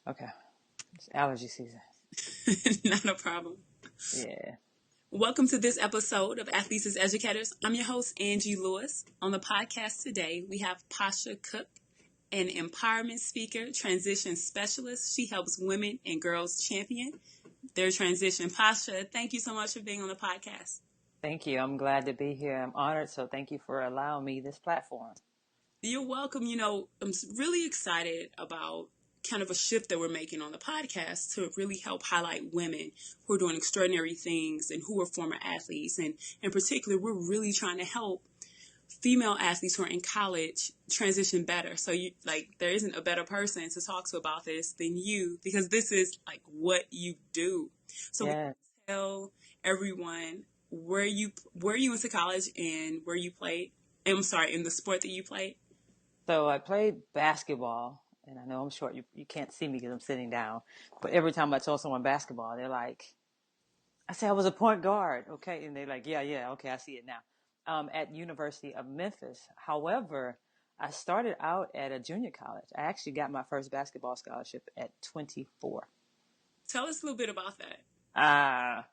Okay. It's allergy season. Not a problem. Yeah. Welcome to this episode of Athletes as Educators. I'm your host, Angie Lewis. On the podcast today, we have Pasha Cook, an empowerment speaker, transition specialist. She helps women and girls champion their transition. Pasha, thank you so much for being on the podcast. Thank you. I'm glad to be here. I'm honored. So thank you for allowing me this platform. You're welcome. I'm really excited about kind of a shift that we're making on the podcast to really help highlight women who are doing extraordinary things and who are former athletes. And in particular, we're really trying to help female athletes who are in college transition better. So there isn't a better person to talk to about this than you, because this is like what you do. So Yeah. tell everyone where you went to college and where you played. I'm sorry, in the sport that you played. So I played basketball, and I know I'm short. You can't see me because I'm sitting down. But every time I tell someone basketball, they're like, I say I was a point guard. Okay. And they're like, yeah. Okay. I see it now. At University of Memphis. However, I started out at a junior college. I actually got my first basketball scholarship at 24. Tell us a little bit about that.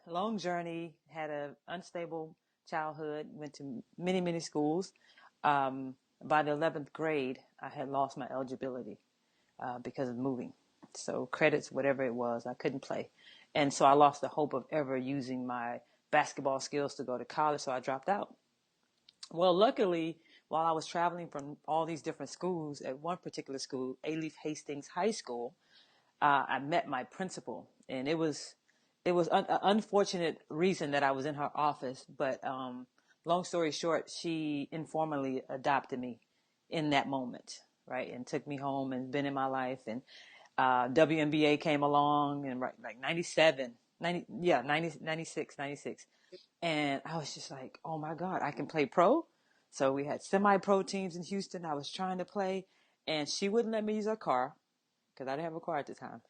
Long journey, had a unstable childhood, went to many, many schools. By the 11th grade, I had lost my eligibility, because of moving. So credits, whatever it was, I couldn't play. And so I lost the hope of ever using my basketball skills to go to college. So I dropped out. Well, luckily, while I was traveling from all these different schools, at one particular school, Alief Hastings High School, I met my principal, and it was an unfortunate reason that I was in her office. But long story short, she informally adopted me in that moment, right, and took me home and been in my life. And WNBA came along, and right, like 97, 90, yeah, 90, 96, 96. And I was just like, oh my God, I can play pro. So we had semi-pro teams in Houston. I was trying to play, and she wouldn't let me use her car because I didn't have a car at the time,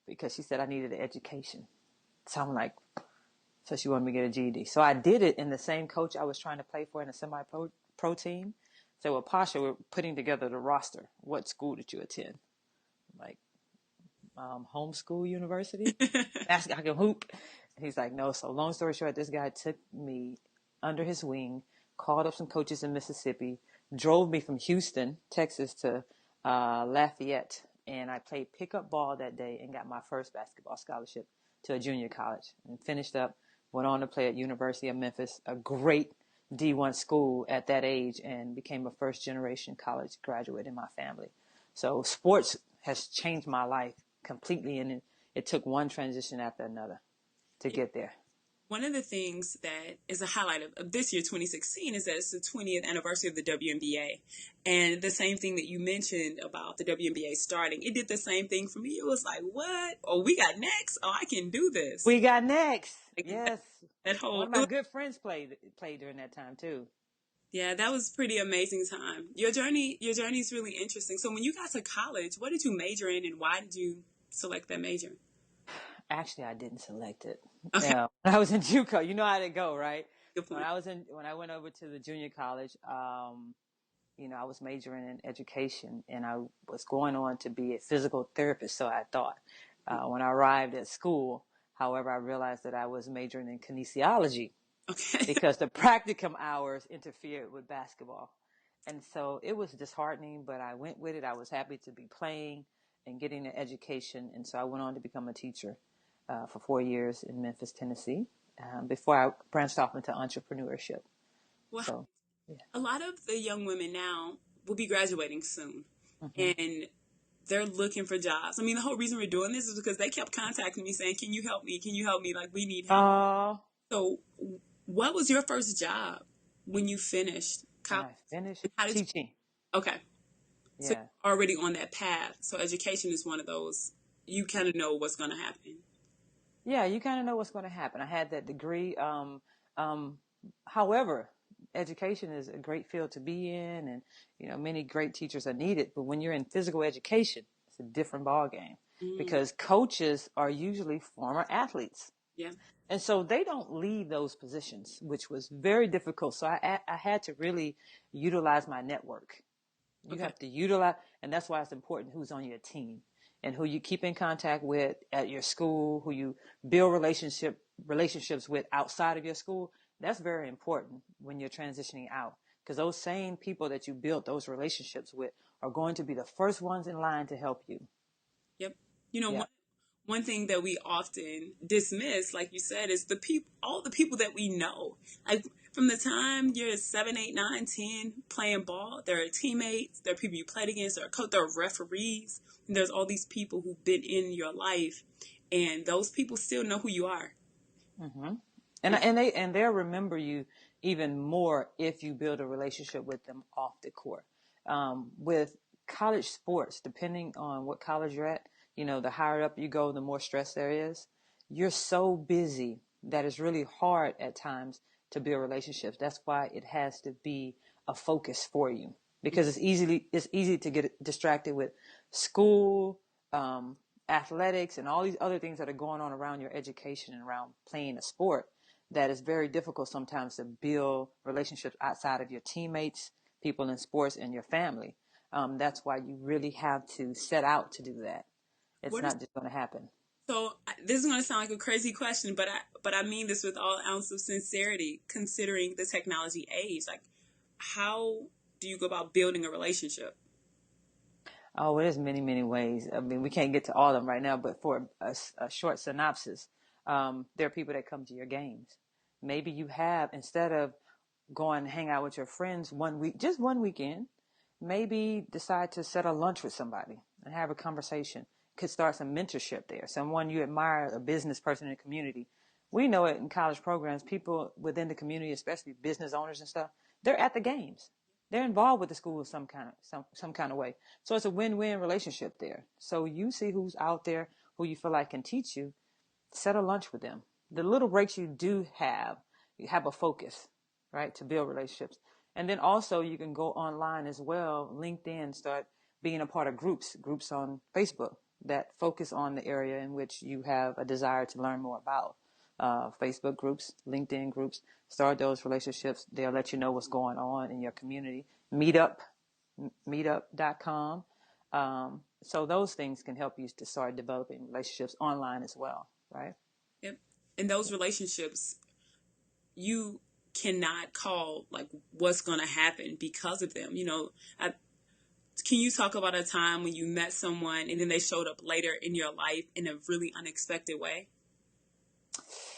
because she said I needed an education. So I'm like, so she wanted me to get a GED. So I did it, and the same coach I was trying to play for in a semi-pro team said, well, Pasha, we're putting together the roster. What school did you attend? I'm like, homeschool university? I can hoop. And he's like, no. So long story short, this guy took me under his wing, called up some coaches in Mississippi, drove me from Houston, Texas to Lafayette. And I played pickup ball that day and got my first basketball scholarship to a junior college, and finished up, went on to play at University of Memphis, a great D1 school at that age, and became a first generation college graduate in my family. So sports has changed my life completely, and it took one transition after another to get there. One of the things that is a highlight of this year, 2016, is that it's the 20th anniversary of the WNBA. And the same thing that you mentioned about the WNBA starting, it did the same thing for me. It was like, what? Oh, we got next. Oh, I can do this. We got next. Like Yes. that whole, One of my good friends played during that time too. yeah, that was pretty amazing time. Your journey is really interesting. So when you got to college, what did you major in, and why did you select that major? Actually, I didn't select it. Okay, Yeah, when I was in JUCO, you know how to go, right? good point. When I went over to the junior college, I was majoring in education, and I was going on to be a physical therapist. So I thought, when I arrived at school, however, I realized that I was majoring in kinesiology Okay. because the practicum hours interfered with basketball. And so it was disheartening, but I went with it. I was happy to be playing and getting an education. And so I went on to become a teacher for 4 years in Memphis, Tennessee, before I branched off into entrepreneurship. Well, So, yeah. a lot of the young women now will be graduating soon, Mm-hmm. and they're looking for jobs. I mean, the whole reason we're doing this is because they kept contacting me saying, can you help me? Can you help me? Like, we need help. Uh, So what was your first job when you finished when college? I finished And how did you, teaching, okay. So yeah. you're already on that path. So education is one of those, you kind of know what's going to happen. Yeah, you kind of know what's going to happen. I had that degree. However, education is a great field to be in, and many great teachers are needed. But when you're in physical education, it's a different ball game, Mm, because coaches are usually former athletes, yeah. and so they don't leave those positions, which was very difficult. So I had to really utilize my network You Okay. have to utilize, and that's why it's important who's on your team and who you keep in contact with at your school, who you build relationships with outside of your school. That's very important when you're transitioning out, because those same people that you built those relationships with are going to be the first ones in line to help you. Yep. You know, Yeah. one thing that we often dismiss, like you said, is the people, all the people that we know. Like from the time you're 7, 8, 9, 10 playing ball, there are teammates, there are people you played against, there are coach, there are referees, and there's all these people who've been in your life, and those people still know who you are. Mm-hmm. And they'll remember you even more if you build a relationship with them off the court. With college sports, depending on what college you're at, the higher up you go, the more stress there is. You're so busy that it's really hard at times to build relationships. That's why it has to be a focus for you, because it's easy to get distracted with school, um, athletics, and all these other things that are going on around your education and around playing a sport, that is very difficult sometimes to build relationships outside of your teammates, people in sports, and your family. That's why you really have to set out to do that. It's What is not just going to happen. so? This is going to sound like a crazy question, but I mean this with all ounce of sincerity. Considering the technology age, like how do you go about building a relationship? Oh, well, there's many, many ways. I mean, we can't get to all of them right now, but for a short synopsis, there are people that come to your games. Maybe you have, instead of going and hang out with your friends one week, just one weekend, maybe decide to set a lunch with somebody and have a conversation. Could start some mentorship there. Someone you admire, a business person in the community. We know it in college programs, people within the community, especially business owners and stuff, they're at the games. They're involved with the school in some kind of way. So it's a win-win relationship there. So you see who's out there, who you feel like can teach you, set a lunch with them. The little breaks you have a focus, right, to build relationships. And then also you can go online as well, LinkedIn, start being a part of groups on Facebook that focus on the area in which you have a desire to learn more about. Facebook groups, LinkedIn groups, start those relationships. They'll let you know what's going on in your community. Meetup.com. So those things can help you to start developing relationships online as well, right? Yep. In those relationships, you cannot call like what's going to happen because of them. Can you talk about a time when you met someone and then they showed up later in your life in a really unexpected way?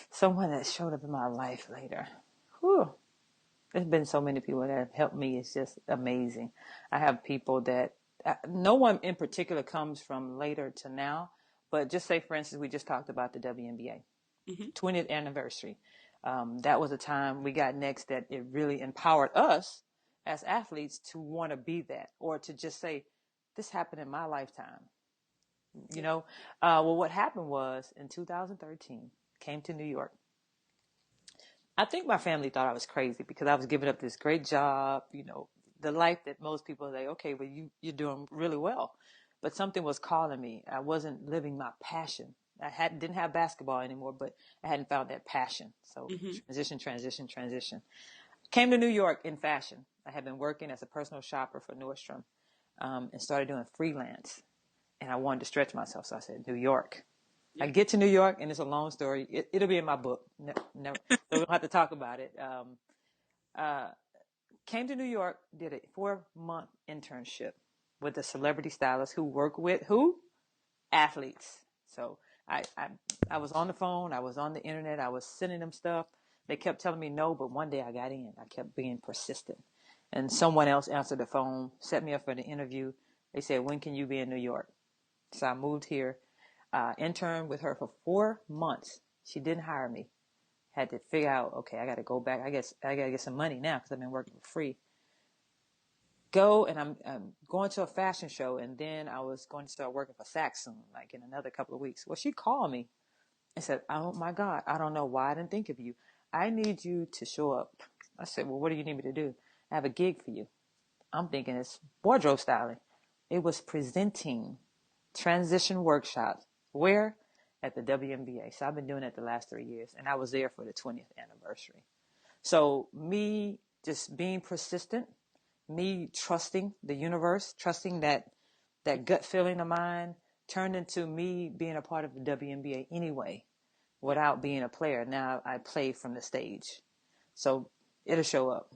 Someone that showed up in my life later. Whew. There's been so many people that have helped me. It's just amazing. I have people that no one in particular comes from later to now, but just say, for instance, we just talked about the WNBA Mm-hmm. 20th anniversary. That was a time we got next that it really empowered us as athletes to want to be that, or to just say, this happened in my lifetime. You Yeah. know, well, what happened was in 2013, came to New York. I think my family thought I was crazy because I was giving up this great job, the life that most people say, okay, well, you're doing really well. But something was calling me. I wasn't living my passion. Didn't have basketball anymore, but I hadn't found that passion. So Mm-hmm. transition. Came to New York in fashion. I had been working as a personal shopper for Nordstrom, and started doing freelance. And I wanted to stretch myself, so I said, New York. I Yeah. get to New York, and it's a long story. It'll be in my book. No, no, so we don't have to talk about it. Uh, Came to New York, did a 4-month internship with a celebrity stylist who worked with who? Athletes. So I was on the phone, I was on the internet, I was sending them stuff. They kept telling me no, but one day I got in. I kept being persistent. And someone else answered the phone, set me up for the interview. They said, when can you be in New York? So I moved here, interned with her for 4 months. She didn't hire me. Had to figure out, okay, I got to go back. I guess I got to get some money now because I've been working for free. Go, and I'm going to a fashion show, and then I was going to start working for Saks soon, like in another couple of weeks. Well, she called me and said, oh my God, I don't know why I didn't think of you. I need you to show up. I said, well, what do you need me to do? I have a gig for you. I'm thinking it's wardrobe styling. It was presenting transition workshops. Where? At the WNBA. So I've been doing it the last 3 years, and I was there for the 20th anniversary. So me just being persistent, me trusting the universe, trusting that gut feeling of mine turned into me being a part of the WNBA anyway, without being a player. Now I play from the stage. So it'll show up.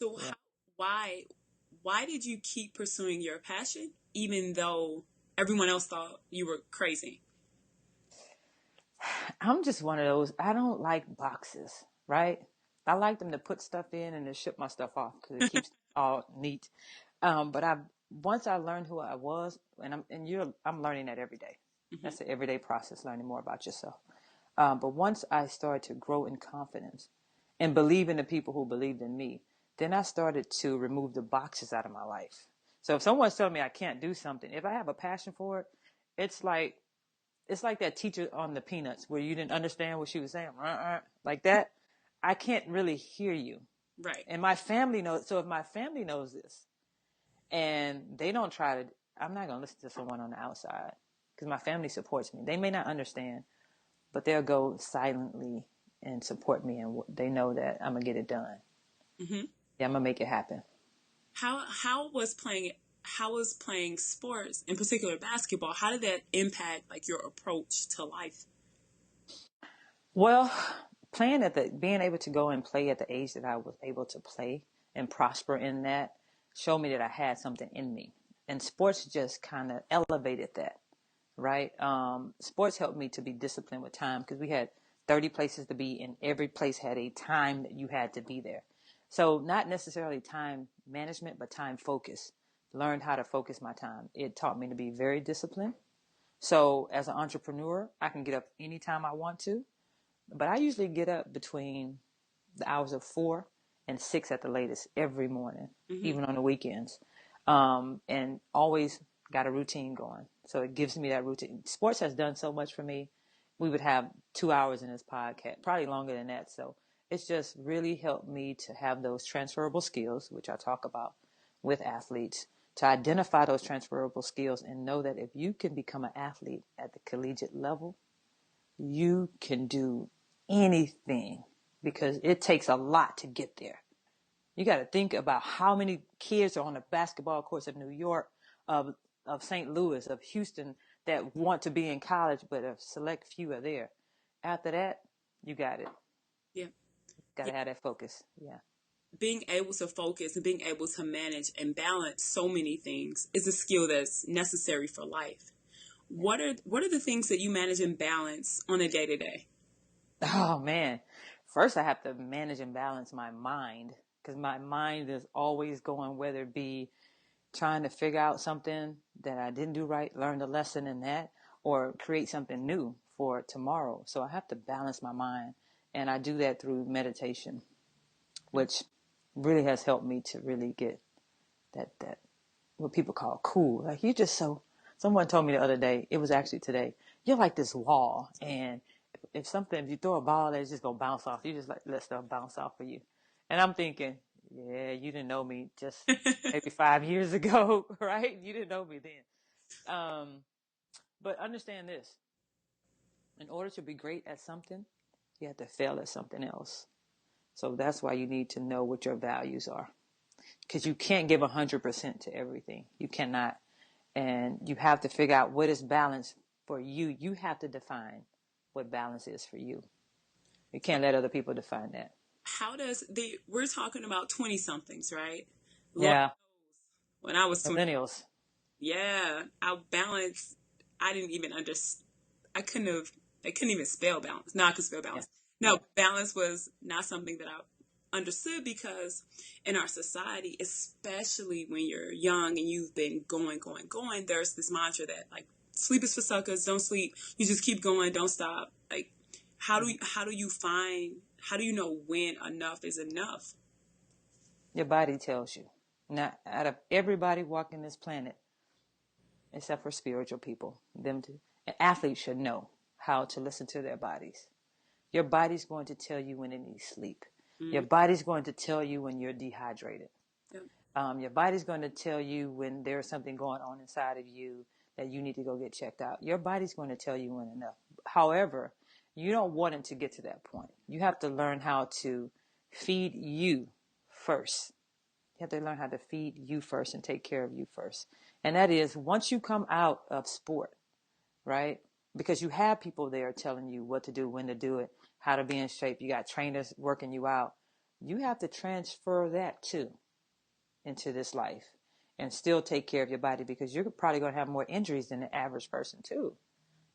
So Yeah. why did you keep pursuing your passion even though everyone else thought you were crazy? I'm just one of those, I don't like boxes, right? I like them to put stuff in and to ship my stuff off because it keeps all neat. But once I learned who I was, and I'm learning that every day. Hmm. That's an everyday process, learning more about yourself. But once I started to grow in confidence and believe in the people who believed in me, then I started to remove the boxes out of my life. So if someone's telling me I can't do something, if I have a passion for it, it's like it's like that teacher on the Peanuts where you didn't understand what she was saying, like that. I can't really hear you, Right. and my family knows. So if my family knows this, and they don't try to, I'm not gonna listen to someone on the outside because my family supports me. They may not understand, but they'll go silently and support me, and they know that I'm gonna get it done. Hmm. Yeah, I'm gonna make it happen. How was playing sports, in particular basketball, how did that impact like your approach to life? Well, being able to go and play at the age that I was able to play and prosper in that showed me that I had something in me. And sports just kind of elevated that, right? Sports helped me to be disciplined with time because we had 30 places to be, and every place had a time that you had to be there. So not necessarily time management, but time focus. Learned how to focus my time. It taught me to be very disciplined. So as an entrepreneur, I can get up anytime I want to, but I usually get up between the hours of 4 and 6 at the latest every morning, Hmm. even on the weekends, and always got a routine going. So it gives me that routine. Sports has done so much for me. We would have 2 hours in this podcast, probably longer than that. So it's just really helped me to have those transferable skills, which I talk about with athletes, to identify those transferable skills and know that if you can become an athlete at the collegiate level, you can do anything because it takes a lot to get there. You got to think about how many kids are on the basketball courts of New York, of St. Louis, of Houston that want to be in college, but a select few are there. After that, you got it. Yeah. Got Yeah. to have that focus. Yeah. Being able to focus and being able to manage and balance so many things is a skill that's necessary for life. Yeah. What are the things that you manage and balance on a day to day? Oh man. First, I have to manage and balance my mind because my mind is always going, whether it be trying to figure out something that I didn't do right, learn the lesson in that, or create something new for tomorrow. So I have to balance my mind. And I do that through meditation, which really has helped me to really get that what people call cool. Like you just so someone told me the other day, it was actually today, you're like this wall, and if you throw a ball it's just gonna bounce off. You just like let stuff bounce off of you. And I'm thinking, yeah, you didn't know me just maybe 5 years ago, right? You didn't know me then. But understand this. In order to be great at something, you have to fail at something else. So that's why you need to know what your values are. Because you can't give 100% to everything. You cannot. And you have to figure out what is balance for you. You have to define what balance is for you. You can't let other people define that. How does the we're talking about 20 somethings, right? Lord, Yeah. when I was 20, Millennials. yeah, I balanced. I didn't even understand. I couldn't have. I couldn't even spell balance. No, I could spell Yeah. balance. Yeah. No, balance was not something that I understood because in our society, especially when you're young and you've been going, going, going, there's this mantra that like sleep is for suckers. Don't sleep. You just keep going. Don't stop. Like, how do you know when enough is enough? Your body tells you. Now, out of everybody walking this planet, except for spiritual people, athletes should know how to listen to their bodies. Your body's going to tell you when it needs sleep. Your Mm-hmm. body's going to tell you when you're dehydrated. Yeah. Your body's going to tell you when there's something going on inside of you that you need to go get checked out. Your body's going to tell you when enough. However, you don't want it to get to that point. You have to learn how to feed you first You have to learn how to feed you first and take care of you first. And that is once you come out of sport, right? Because you have people there telling you what to do, when to do it, how to be in shape. You got trainers working you out. You have to transfer that too into this life and still take care of your body, because you're probably going to have more injuries than the average person too.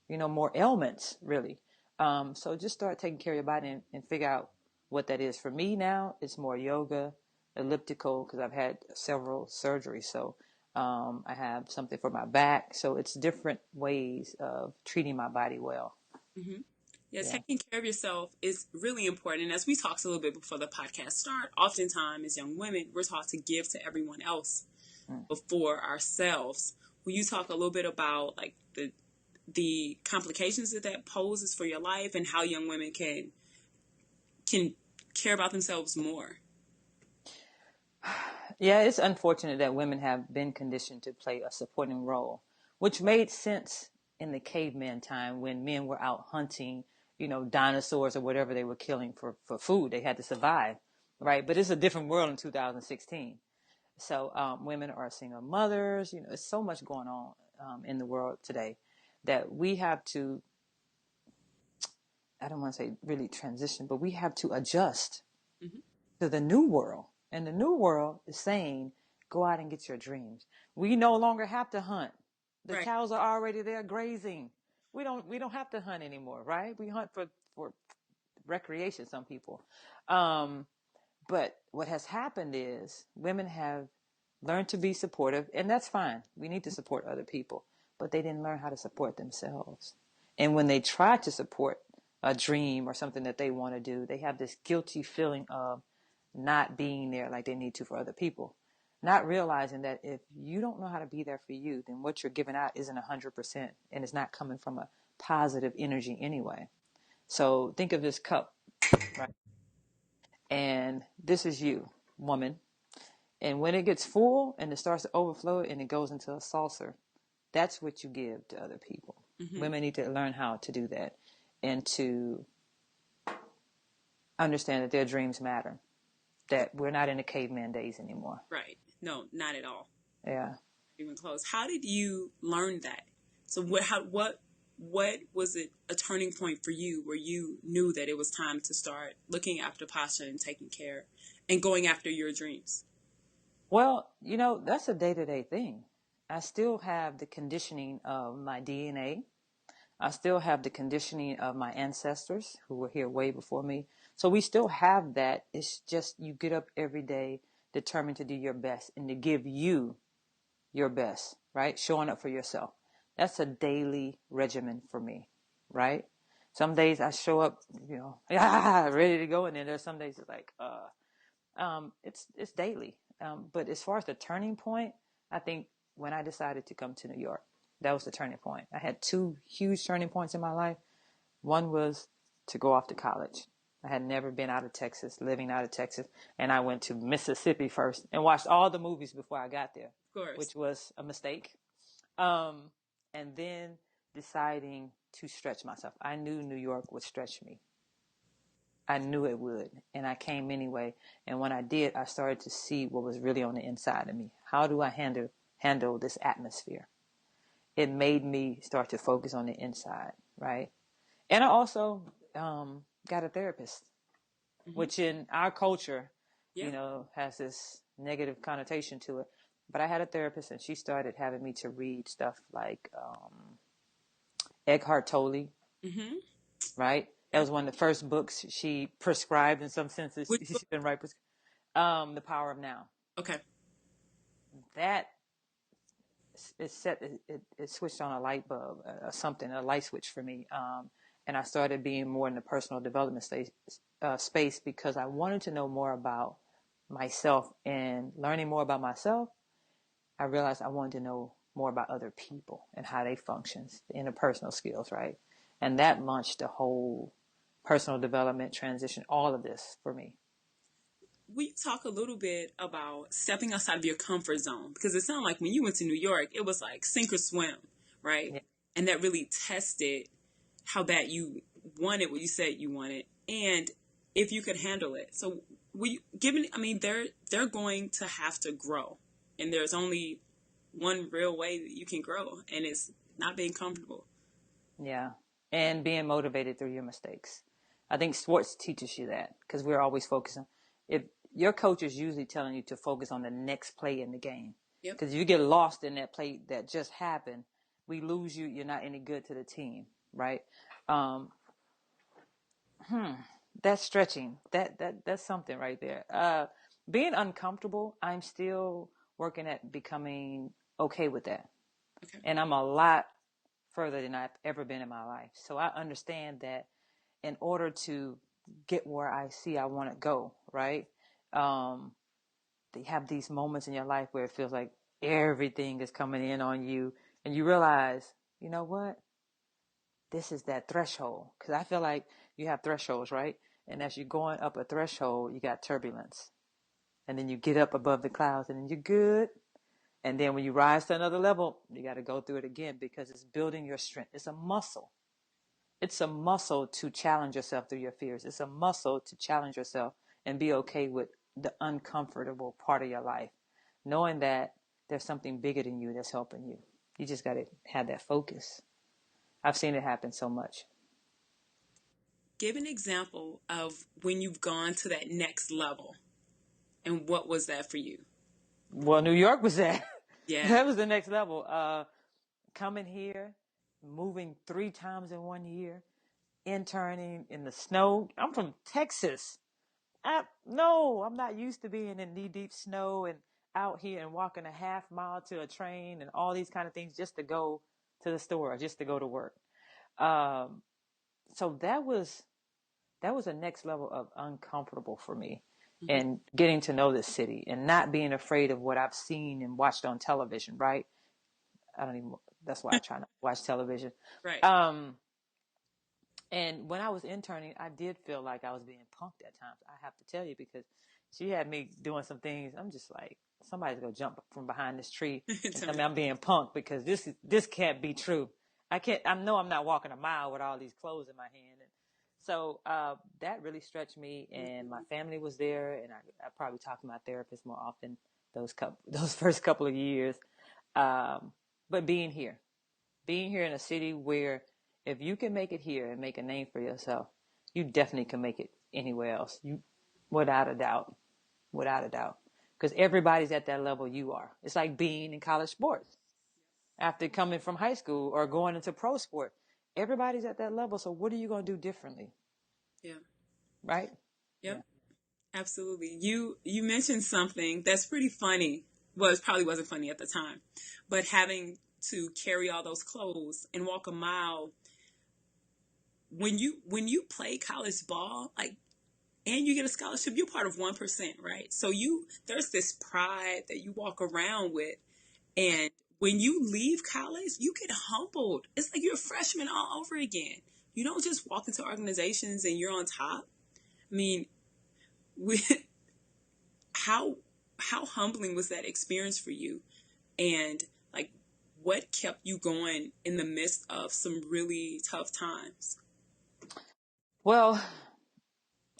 More ailments really. So just start taking care of your body and figure out what that is. For me now, it's more yoga, elliptical, because I've had several surgeries. So I have something for my back. So it's different ways of treating my body well. Mm-hmm. Yeah, Yeah. taking care of yourself is really important. And as we talked a little bit before the podcast start, oftentimes as young women, we're taught to give to everyone else Mm. before ourselves. Will you talk a little bit about like the complications that poses for your life and how young women can care about themselves more? Yeah, it's unfortunate that women have been conditioned to play a supporting role, which made sense in the caveman time when men were out hunting, dinosaurs or whatever they were killing for food. They had to survive, right? But it's a different world in 2016. So women are single mothers. There's so much going on in the world today that we have to, I don't want to say really transition, but we have to adjust Mm-hmm. to the new world. And the new world is saying, go out and get your dreams. We no longer have to hunt. The Right. cows are already there grazing. We don't have to hunt anymore, right? We hunt for recreation, some people. But what has happened is women have learned to be supportive, and that's fine. We need to support other people, but they didn't learn how to support themselves. And when they try to support a dream or something that they want to do, they have this guilty feeling of not being there like they need to for other people. Not realizing that if you don't know how to be there for you, then what you're giving out isn't 100%, and it's not coming from a positive energy anyway. So think of this cup, right? And this is you, woman. And when it gets full and it starts to overflow and it goes into a saucer, that's what you give to other people. Mm-hmm. Women need to learn how to do that and to understand that their dreams matter, that we're not in the caveman days anymore. Right. No, not at all. Yeah. Even close. How did you learn that? So what was it a turning point for you where you knew that it was time to start looking after Pasha and taking care and going after your dreams? Well, that's a day-to-day thing. I still have the conditioning of my DNA. I still have the conditioning of my ancestors who were here way before me. So we still have that. It's just you get up every day determined to do your best and to give you your best, right? Showing up for yourself. That's a daily regimen for me, right? Some days I show up, ready to go. And then there's some days it's like, it's daily. But as far as the turning point, I think when I decided to come to New York, that was the turning point. I had two huge turning points in my life. One was to go off to college. I had never been out of Texas, living out of Texas, and I went to Mississippi first and watched all the movies before I got there, Of course. which was a mistake. And then deciding to stretch myself. I knew New York would stretch me. I knew it would, and I came anyway. And when I did, I started to see what was really on the inside of me. How do I handle this atmosphere? It made me start to focus on the inside, right? And I also got a therapist, Mm-hmm. which in our culture, Yeah. has this negative connotation to it. But I had a therapist, and she started having me to read stuff like Eckhart Tolle, Mm-hmm. right? That Yeah. was one of the first books she prescribed in some senses. Which She book? didn't write The Power of Now. Okay. That it switched on a light bulb, a light switch for me. And I started being more in the personal development space because I wanted to know more about myself, and learning more about myself. I realized I wanted to know more about other people and how they function, the interpersonal skills, right? And that launched the whole personal development transition, all of this for me. Will you talk a little bit about stepping outside of your comfort zone? Because it sounded like when you went to New York, it was like sink or swim, right? Yeah. And that really tested how bad you wanted what you said you wanted and if you could handle it. So they're going to have to grow, and there's only one real way that you can grow, and it's not being comfortable. Yeah. And being motivated through your mistakes. I think sports teaches you that because we're always focusing. If your coach is usually telling you to focus on the next play in the game, Yep. because if you get lost in that play that just happened, we lose you. You're not any good to the team, right? Um, that's stretching. That's something right there. Being uncomfortable, I'm still working at becoming okay with that, Okay. and I'm a lot further than I've ever been in my life. So I understand that in order to get where I see I want to go, right? Um, you have these moments in your life where it feels like everything is coming in on you, and you realize, you know what? This is that threshold. Because I feel like you have thresholds, right? And as you're going up a threshold, you got turbulence. And then you get up above the clouds, and then you're good. And then when you rise to another level, you got to go through it again because it's building your strength. It's a muscle. It's a muscle to challenge yourself through your fears. It's a muscle to challenge yourself and be okay with the uncomfortable part of your life, knowing that there's something bigger than you that's helping you. You just got to have that focus. I've seen it happen so much. Give an example of when you've gone to that next level, and what was that for you? Well, New York was that. Yeah. That was the next level. Coming here, moving 3 times in 1 year, interning in the snow. I'm from Texas. No, I'm not used to being in knee deep snow and out here and walking a half mile to a train and all these kind of things just to go to the store, just to go to work. Um, so that was a next level of uncomfortable for me, Hmm. and getting to know this city and not being afraid of what I've seen and watched on television. Right? I don't even. That's why I try not to watch television. Right. Um, And when I was interning, I did feel like I was being punked at times. I have to tell you because she had me doing some things. I'm just like, somebody's gonna jump from behind this tree and Tell tell me. me I'm being punked because this can't be true. I can't. I know I'm not walking a mile with all these clothes in my hand. And so that really stretched me. And my family was there, and I probably talked to my therapist more often those first couple of years. But being here in a city where if you can make it here and make a name for yourself, you definitely can make it anywhere else. Without a doubt, without a doubt, because everybody's at that level you are. It's like being in college sports after coming from high school or going into pro sport. Everybody's at that level. So what are you going to do differently? Yeah. Right? Yeah. Yep. Absolutely. You mentioned something that's pretty funny. Well, it probably wasn't funny at the time, but having to carry all those clothes and walk a mile when you play college ball, like, and you get a scholarship, you're part of 1%, right? So there's this pride that you walk around with, and when you leave college, you get humbled. It's like you're a freshman all over again. You don't just walk into organizations and you're on top. I mean, we, how how humbling was that experience for you? And like, what kept you going in the midst of some really tough times? Well,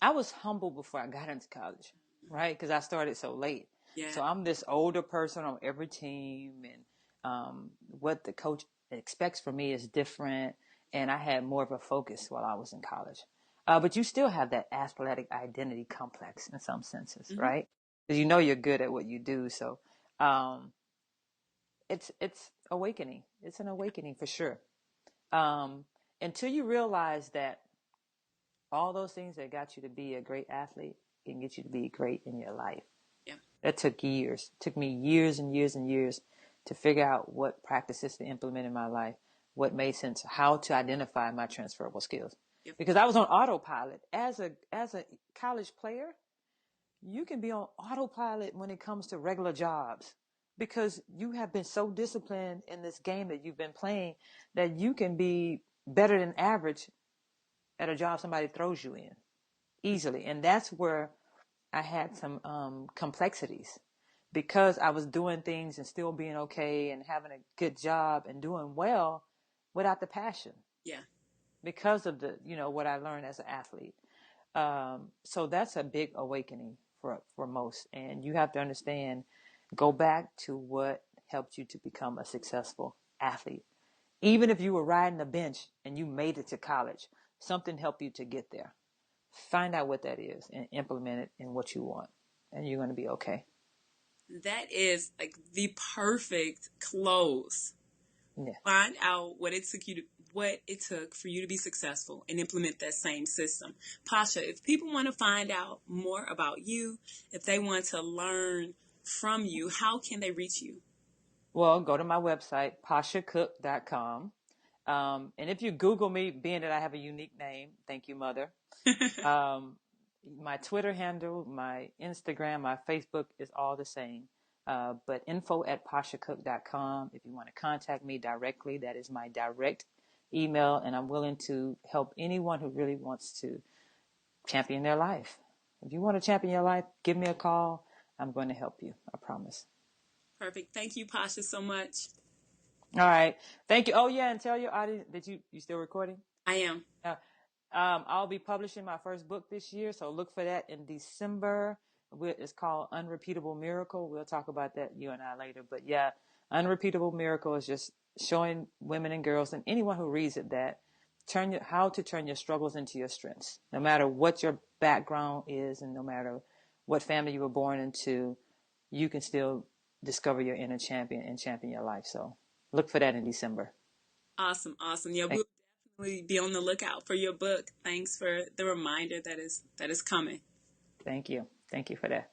I was humble before I got into college, right? Because I started so late. Yeah. So I'm this older person on every team, and what the coach expects from me is different. And I had more of a focus while I was in college. But you still have that athletic identity complex in some senses, Hmm. right? Because you know you're good at what you do. So um, it's awakening. It's an awakening for sure. Um, until you realize that all those things that got you to be a great athlete can get you to be great in your life. Yeah. That took years. It took me years and years and years to figure out what practices to implement in my life, what made sense, how to identify my transferable skills. Yep. Because I was on autopilot. As a college player, you can be on autopilot when it comes to regular jobs because you have been so disciplined in this game that you've been playing that you can be better than average at a job somebody throws you in easily. And that's where I had some complexities because I was doing things and still being okay and having a good job and doing well without the passion Yeah. because of the what I learned as an athlete. So that's a big awakening for most. And you have to understand, go back to what helped you to become a successful athlete. Even if you were riding a bench and you made it to college, something helped you to get there. Find out what that is and implement it in what you want, and you're going to be okay. That is like the perfect close. Yeah. Find out what it took for you to be successful and implement that same system. Pasha, if people want to find out more about you, if they want to learn from you, how can they reach you? Well, go to my website, pashacook.com. And if you Google me, being that I have a unique name, thank you, Mother. Um, my Twitter handle, my Instagram, my Facebook is all the same. But info@pashacook.com. If you want to contact me directly, that is my direct email, and I'm willing to help anyone who really wants to champion their life. If you want to champion your life, give me a call. I'm going to help you. I promise. Perfect. Thank you, Pasha, so much. All right. Thank you. Oh, yeah. And tell your audience that you still recording? I am. Uh, I'll be publishing my first book this year, so look for that in December. It's called Unrepeatable Miracle. We'll talk about that, you and I, later. But yeah, Unrepeatable Miracle is just showing women and girls and anyone who reads it that how to turn your struggles into your strengths. No matter what your background is and no matter what family you were born into, you can still discover your inner champion and champion your life. So look for that in December. Awesome. Awesome. Yeah, Thank, we'll definitely be on the lookout for your book. Thanks for the reminder that is coming. thank you. Thank you for that.